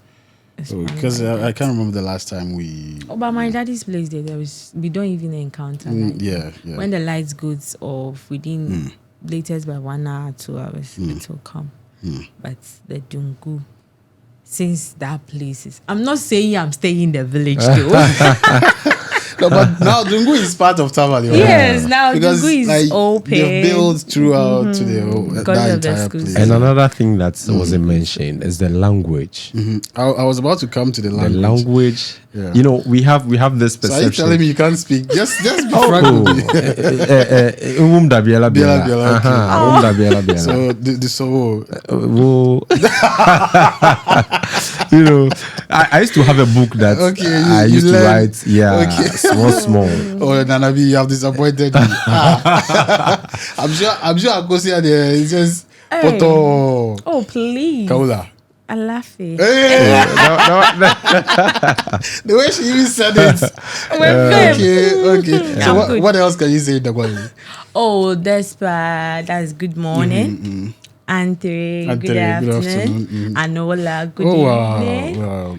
Because I can't remember the last time we. Oh, but my daddy's place we don't even encounter light. Yeah. When the lights goes off within latest by 1 hour, 2 hours, it will come. But the Dungu, since that place is, I'm not saying I'm staying in the village though. No, but now Dungu is part of Tamale. Right? Yes, now Because Dungu is like, open. they've built throughout to the whole, Because that of the entire schools. place. And another thing that wasn't mentioned is the language. I was about to come to the language. The language. Yeah. You know, we have this So are you perception. telling me you can't speak? Just be frank with me. Biela. Biela, biela, okay. Biela. So the so You know, I used to have a book that Okay, I you used to learn. write. Yeah, Okay. small. oh Nanabi, you have disappointed me. I'm sure Akosia there is just Hey. Poto Oh, please. Kaula. I laugh it. Hey, No. the way she even said it. Okay. So I'm good. what else can you say in Dagwali? Oh, that's good morning. Ante, good afternoon. Anola, good evening. Wow.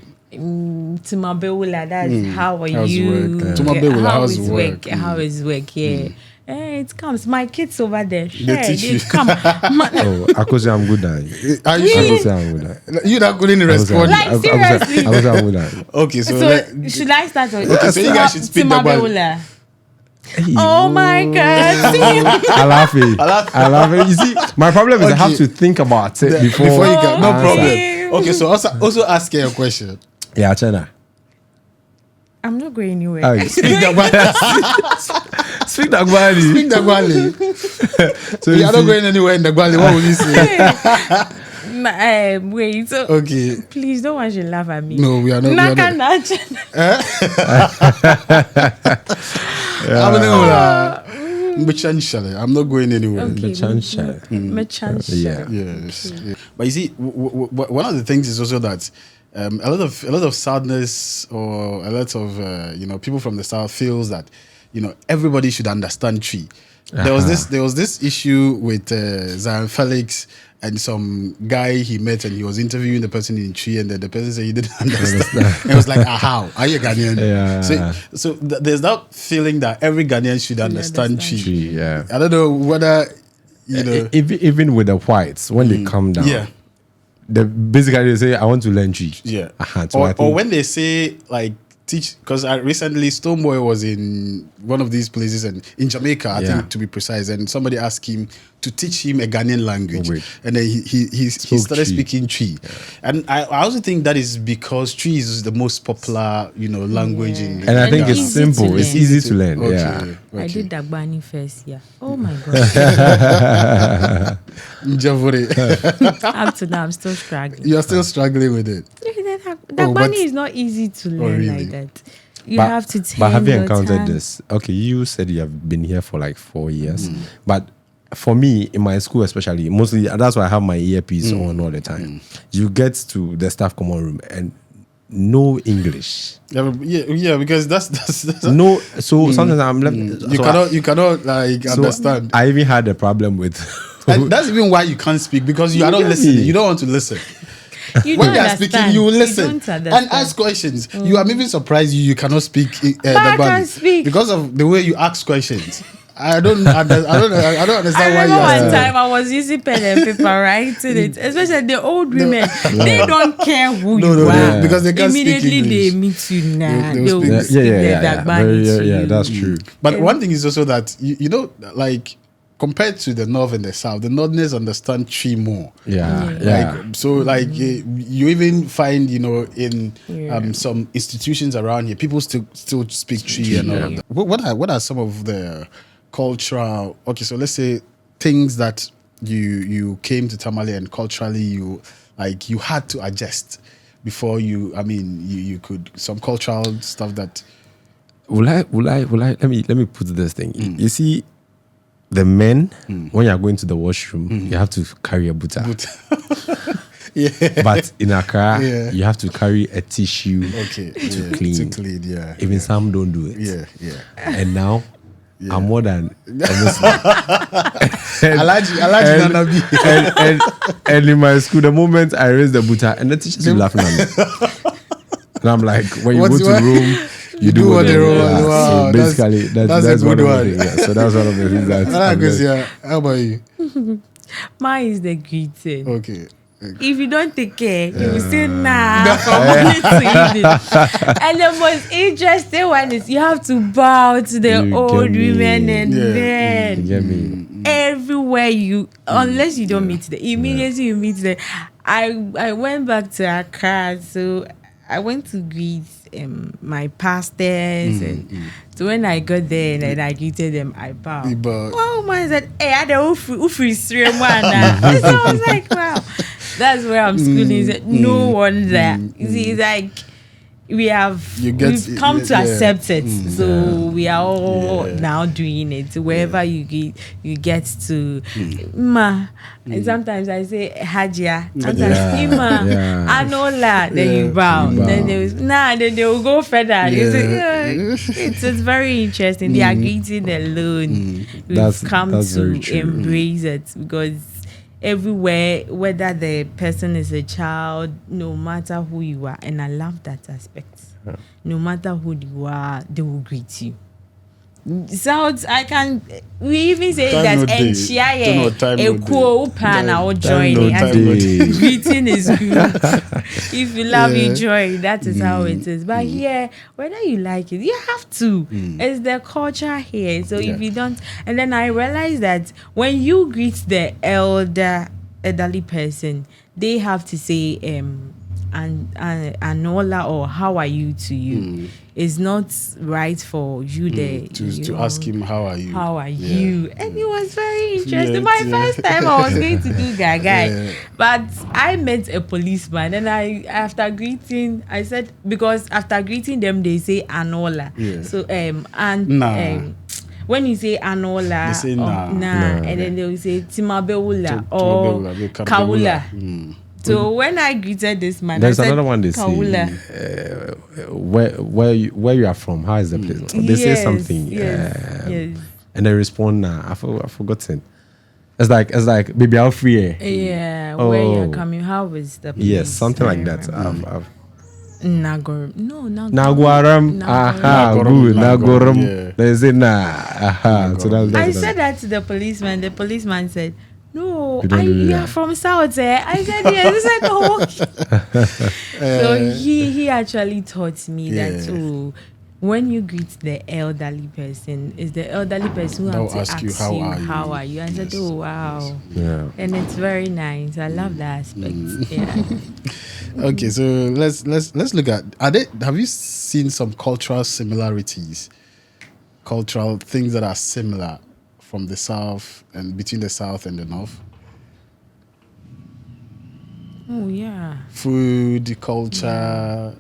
Tumabewula, that's how are How's you? work? Tumabewula, How how's is work? How is work? Yeah. It comes. My kids over there. teach you. They come. Oh, Akosi, I'm good now. Are you sure? Akosi, I'm good now. You not couldn't respond. Like, seriously. Akosi, I'm good now. Okay, so So should I start? Okay, so you guys should speak Dagwali. Tumabewula. Oh my God! I laugh it. You see, my problem is I have Okay. to think about it before you can. No answer. problem. Okay, so also ask her a question. Yeah, China. I'm not going anywhere. Oh, Speak Dagwali. Speak Dagwali. Speak Dagwali. So You you are not see, going anywhere in Dagwali. What will you say? Wait. So Okay. please, no one should laugh at me. No, we are not. I'm not going anywhere. Okay. Mechansha. Yeah. Yes. Yeah. But you see, one of the things is also that a lot of sadness or a lot of people from the south feels that everybody should understand tree. There was this issue with Zion Felix and some guy he met, and he was interviewing the person in tree, and then the person said he didn't understand. And it was like, how are you a Ghanaian? Yeah. So there's that feeling that every Ghanaian should understand tree. Yeah. I don't know whether Even with the whites, when they come down, yeah. basically they say, I want to learn tree. Yeah. So I think, or when they say like teach, because I recently Stoneboy was in one of these places and in Jamaica, I think to be precise, and somebody asked him to teach him a Ghanaian language, and then he started speaking Tree, and I also think that is because Tree is the most popular language in. And I think it's simple. It's easy to learn. Okay. Yeah. I did Dagbani first, yeah. Oh my God. Javore. Up to now, I'm still struggling. You are still struggling with it. Dagbani is not easy to learn really? like that. You have to take. But have you your encountered time. this? Okay, you said you have been here for like 4 years, but for me in my school especially, mostly that's why I have my earpiece on all the time. You get to the staff common room and no English. Yeah, because that's No, so sometimes I'm left. you cannot like understand. I even had a problem with. And that's even why you can't speak, because you are not get listening. me. You don't want to listen. You When don't they are understand. speaking, you will listen don't understand. and ask questions. You are even surprised you cannot speak. I can speak. Because of the way you ask questions. I don't understand I why you remember are one time I was using pen and paper writing it, especially the old women. They don't care who you are. because they can't speak Immediately English. they meet you now. They'll They'll speak- speak their Dagbani to you. That's true. But one thing is also that like compared to the north and the south, the northerners understand Tree more. Yeah. Like you even find in some institutions around here, people still speak Tree and all of that. What are some of the cultural? Okay, so let's say things that you came to Tamale and culturally you had to adjust before you could, some cultural stuff that. Will I let me put this thing. You see, the men, when you are going to the washroom, you have to carry a buta. Yeah. But in Accra, you have to carry a tissue to clean. Even some don't do it. Yeah. And now I'm more than and in my school, the moment I raise the buta, and the teachers will laughing at me. And I'm like, when you go to the room, you do what they want. Wow, So basically, that's a good one one. of the things. So that's one of the things that. How about you? Mine is the greeting. Okay. if you don't take care, you will say nah from morning to evening. And the most interesting one is you have to bow to the You old get me. women and Yeah. men. You get me? Everywhere you, unless you don't meet them, immediately you meet them. I went back to Accra, so I went to greet my pastors, and so when I got there and then I greeted them, I bowed. You bowed. Oh man, said, "Hey, I don't ufri So I was like, wow, that's where I'm schooling. He said, no wonder. You see, it's like we've come to accept it, so we are all now doing it. Wherever you get to ma, and sometimes I say Hajia, sometimes Ima, Anola, then you bow. Then then they will go further. You say, it's very interesting. They are greeting alone. We've come to embrace it because everywhere, whether the person is a child, no matter who you are, and I love that aspect. No matter who you are, they will greet you. Sounds we even say that greeting is good. If you love, you join. That is how it is. But here, whether you like it, you have to. It's the culture here. So if you don't, and then I realized that when you greet the elderly person, they have to say Anola or how are you to you. It's not right for you to ask him how are you. And it was very interesting. My first time I was going to do gaga, but I met a policeman, and after greeting, I said, because after greeting them they say Anola. So when you say Anola, they say nah, and then they will say Timabeula or Kaula. So when I greeted this man, there's I said, another one they Kaula. say, where you are from? How is the place? They say something, yes. and they respond, nah, I've forgotten. It's like baby, I'll free. Where you're coming? How is the place? Yes, something like that. Nagoram. Good. Nagoram. They say nah. So that's I said that to the policeman. The policeman said, no, you are from South. I said, yes. He said, no. So he actually taught me that when you greet the elderly person, it's the elderly person who has to ask you how are you. I said, oh wow. Yeah. And it's very nice. I love that aspect. Okay, so let's look at, have you seen some cultural similarities? Cultural things that are similar from the South and between the South and the North? Oh yeah. Food, culture.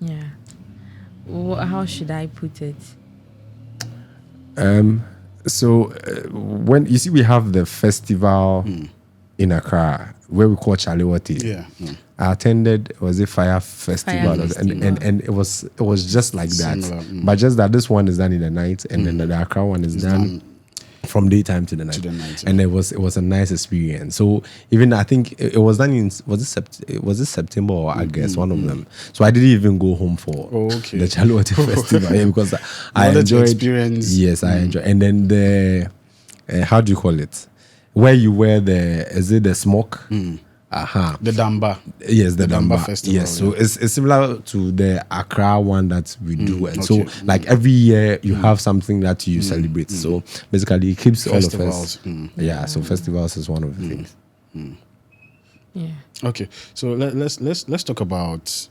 Yeah. How should I put it? So when you see we have the festival in Accra where we call Chaliwati. Yeah. I attended, was it Fire Festival? And it was just like that. Similar, But just that this one is done in the night, and then the Accra one is done from daytime to the night. And it was a nice experience. So even I think it was done in was it September or August, one of them. So I didn't even go home for the Chaliwati Festival because I enjoyed experience. Yes, I enjoyed. And then the how do you call it? Where you wear the smoke? The Damba. Yes, the Damba Festival. Yes, so it's similar to the Accra one that we do. And so like every year you have something that you celebrate. So basically it keeps festivals. All of us. Yeah, so festivals is one of the things. Yeah. Okay. So let's talk about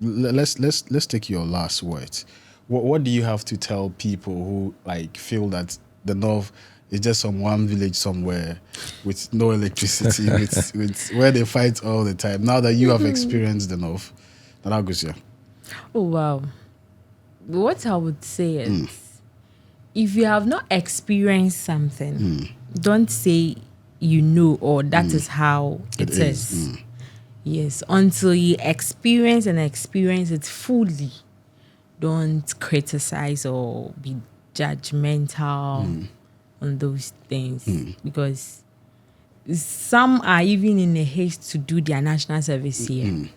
let's take your last words. What do you have to tell people who like feel that the North is just some one village somewhere with no electricity, with where they fight all the time? Now that you have experienced the North, oh wow. What I would say is, if you have not experienced something, don't say you know or that is how it is. Yes, until you experience it fully. Don't criticize or be judgmental on those things because some are even in a haste to do their national service here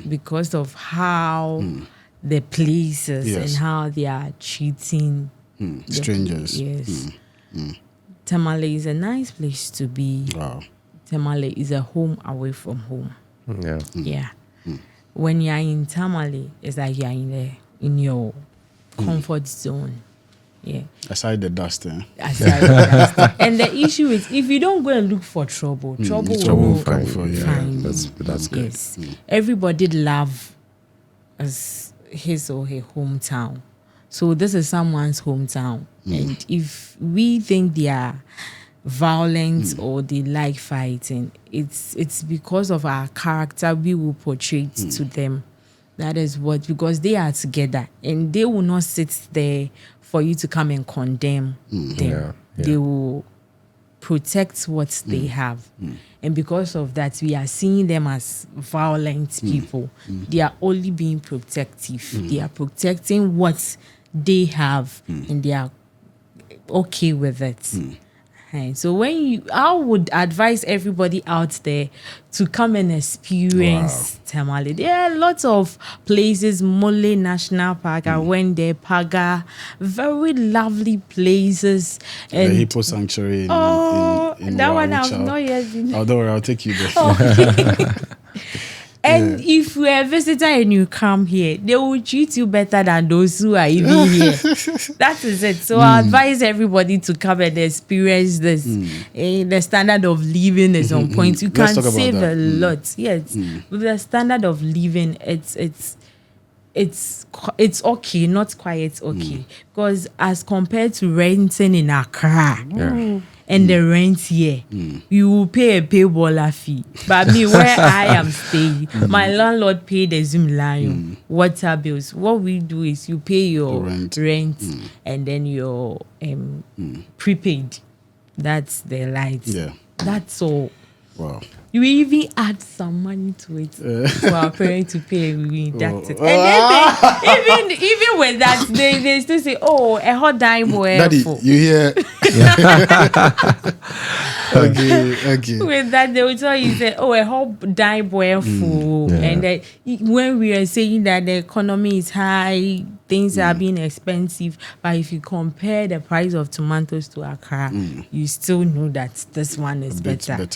because of how the places and how they are treating strangers. Yes. Tamale is a nice place to be. Wow. Tamale is a home away from home. Yeah. Yeah. When you're in Tamale, it's like you're in your comfort zone. Yeah. Aside the dust, Aside that. And the issue is, if you don't go and look for trouble will find find you. you. That's good. Yes. Everybody love as his or her hometown. So this is someone's hometown. And if we think they are violent or they like fighting, it's because of our character we will portray it to them. That is what, because they are together and they will not sit there for you to come and condemn them. Yeah. They will protect what they have. And because of that, we are seeing them as violent people. They are only being protective. They are protecting what they have and they are okay with it. And so I would advise everybody out there to come and experience Tamale. There are lots of places, Mole National Park, I went there, Paga, very lovely places. And the Hippo Sanctuary in that one I've Wawucha. not yet been. Oh, don't worry, I'll take you there. Okay. And if you're a visitor and you come here, they will treat you better than those who are even here. That is it. So I advise everybody to come and experience this. The standard of living is on point. You Let's can talk about save that. a lot. Yes. With the standard of living, it's okay, not quite okay. Because as compared to renting in Accra, and the rent here, you will pay a paywall fee. But me, where I am staying, my landlord pay the Zoom line, water bills. What we do is you pay your rent and then your prepaid. That's the lights. Yeah. That's all. Wow. You even add some money to it for our parents to pay. We deduct it. And then even with that, they still say, "Oh, a hot dime boy." Daddy, you hear? Okay. With that, they will tell you, say, "Oh, a hot dime boy full." And when we are saying that the economy is high, things are being expensive, but if you compare the price of tomatoes to Accra, you still know that this one is better.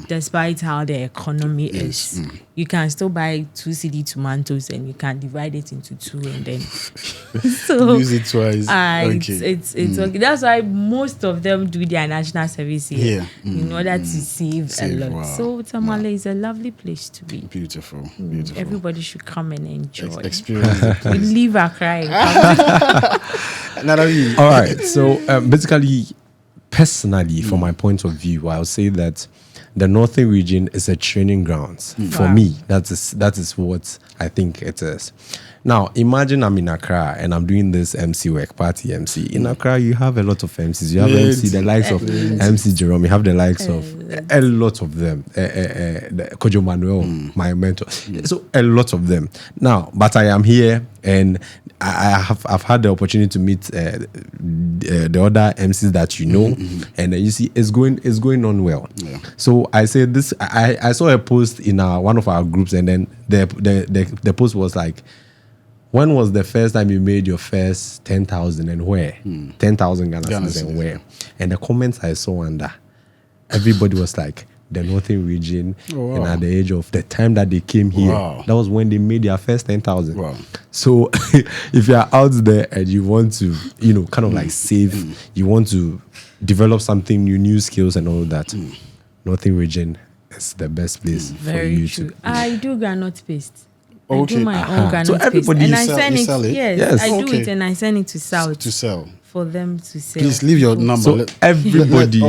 Despite how the economy is. You can still buy 2 CD tomatoes and you can divide it into 2 and then so use it twice. It's okay. That's why most of them do their national service here in order to save a lot. Wow. So Tamale is a lovely place to be. Beautiful. Everybody should come and enjoy. Experience it. We leave Accra. All right. So basically, personally, from my point of view, I'll say that the Northern region is a training grounds for me. That is what I think it is. Now, imagine I'm in Accra and I'm doing this MC work, party MC. In Accra, you have a lot of MCs. You have MC, the likes of MC Jerome. You have the likes of a lot of them. Kojo Manuel, my mentor. So a lot of them. Now, but I am here and I've had the opportunity to meet the other MCs that you know, and you see it's going on well. Yeah. So I said this. I saw a post in one of our groups, and then the post was like, when was the first time you made your first 10,000 and where? 10,000 Ghana cedis and where? And the comments I saw under, everybody was like, the Northern region, and at the age of the time that they came here, that was when they made their first 10,000. Wow. So if you are out there and you want to, kind of like save, you want to develop something new skills and all that, Northern region is the best place for you to. I do granite paste. Okay. I do my own granite so everybody paste. And you sell it? Yes, I do it and I send it to South. To sell. For them to sell. Please leave your number. So everybody.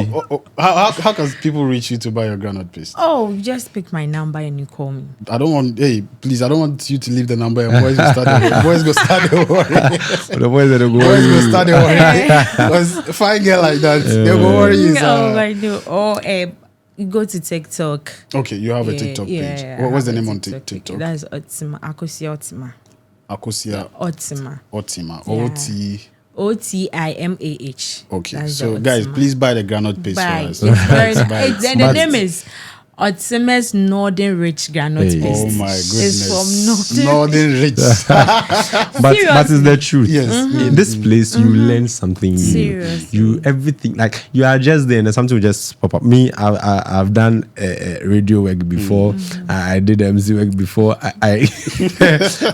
How can people reach you to buy your granite paste? Oh, just pick my number and you call me. I don't want you to leave the number and boys will start the worry. The boys are going. Boys will start the worry. Because fine girl like that, they'll go worry. I do. Or you go to TikTok. Okay, you have a TikTok page. What's the name on TikTok? That's Otima. Akosia Otima. Akosia Otima. Otima. OTIMAH. Okay, so guys, please buy the granite paste for us. It's very nice. The name is Otseme's Northern Rich Granite Hey. Paste. Oh my It's goodness. from Northern Rich. But it's the truth. Yes. In this place, you learn something new. Seriously. You everything like you are just there, and something will just pop up. Me, I've done radio work before. I did MC work before. I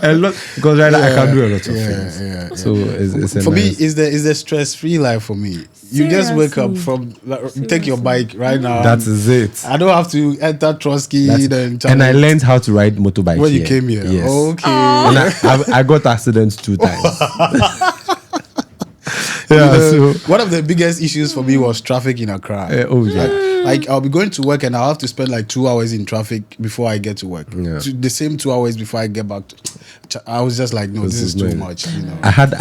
a lot because right now I can do a lot of things. So it's a For me, nice- is the stress-free life for me. You just wake up Seriously. from take your bike right now. that is it. I don't have to enter Trotsky That's- and I learned how to ride motorbike when you here. came here. Yes. Okay. And I got accidents 2 times. Yeah. So One of the biggest issues for me was traffic in Accra. oh yeah. Like I'll be going to work and I'll have to spend like 2 hours in traffic before I get to work. Yeah. The same 2 hours before I get back. I was just like, no, this is too nice. much. You know. I had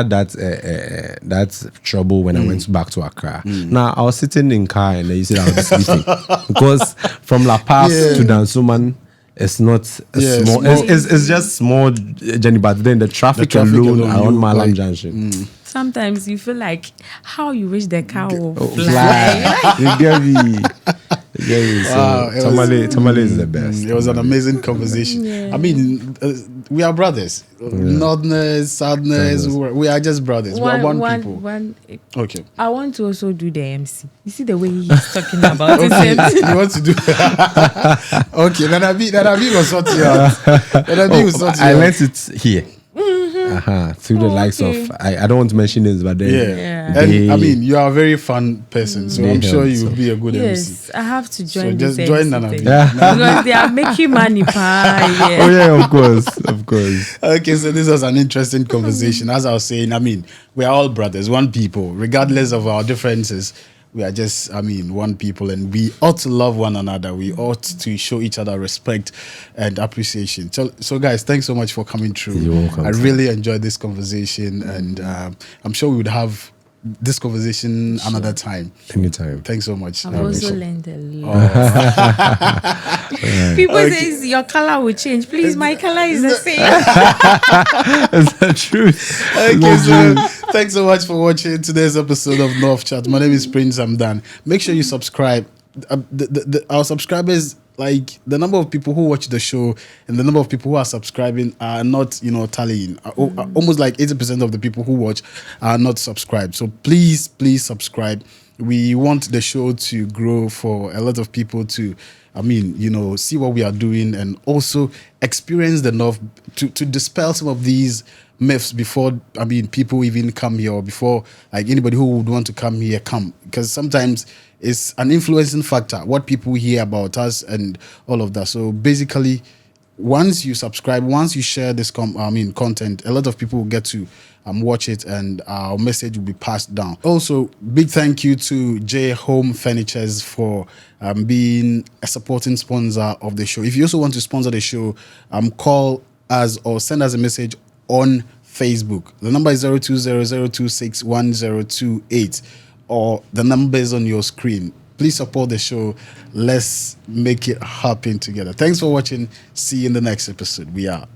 that trouble when I went back to Accra. Now I was sitting in car and you said I was sleeping because from La Paz to Dansoman. It's not a Yeah, small. small. It's just small journey, but then the traffic, traffic alone alone, around you, Malam like, Junction. Sometimes you feel like how you wish the cow will fly. Fly. You get me. You get me. So Wow, it was- Tamale is the best. It was an amazing conversation. Yeah. I mean, we are brothers. Northness, sadness, we are just brothers. we are one people. Okay. I want to also do the MC. You see the way he's talking about his Okay, MC. you want to do? Okay, Nanabi will sort you out. Nanabi will sort you I out. learned it here. Through the likes okay. of I don't want to mention this, but then Yeah. And I mean, you are a very fun person, so They I'm sure help, you will so. be a good MC. Yes, I have to So join just this join MC Nanabi. thing. Yeah. Because they are making money, pa. Yeah. Oh yeah, of course. Okay, so this was an interesting conversation. As I was saying, I mean, we are all brothers, one people, regardless of our differences. We are just, I mean, one people, and we ought to love one another. We ought to show each other respect and appreciation. So guys, thanks so much for coming through. You're welcome, I sir. really enjoyed this conversation, and I'm sure we would have this conversation another time. Anytime. Thanks so much. I've also learned a lot. People say your color will change. Please, my color is the same. Is that true? Okay, so thanks so much for watching today's episode of North Chat. My name is Prince Hamdan. Make sure you subscribe. Our subscribers, like the number of people who watch the show and the number of people who are subscribing are not, tallying. Almost like 80% of the people who watch are not subscribed. So please subscribe. We want the show to grow for a lot of people to, see what we are doing and also experience the North to dispel some of these myths before people even come here, or before like anybody who would want to come here come, because sometimes it's an influencing factor what people hear about us and all of that. So basically, once you subscribe, once you share this content, a lot of people will get to watch it, and our message will be passed down. Also, big thank you to J Home Furnitures for being a supporting sponsor of the show. If you also want to sponsor the show, call us or send us a message on Facebook. The number is 0200261028, or the number is on your screen. Please support the show. Let's make it happen together. Thanks for watching. See you in the next episode. We are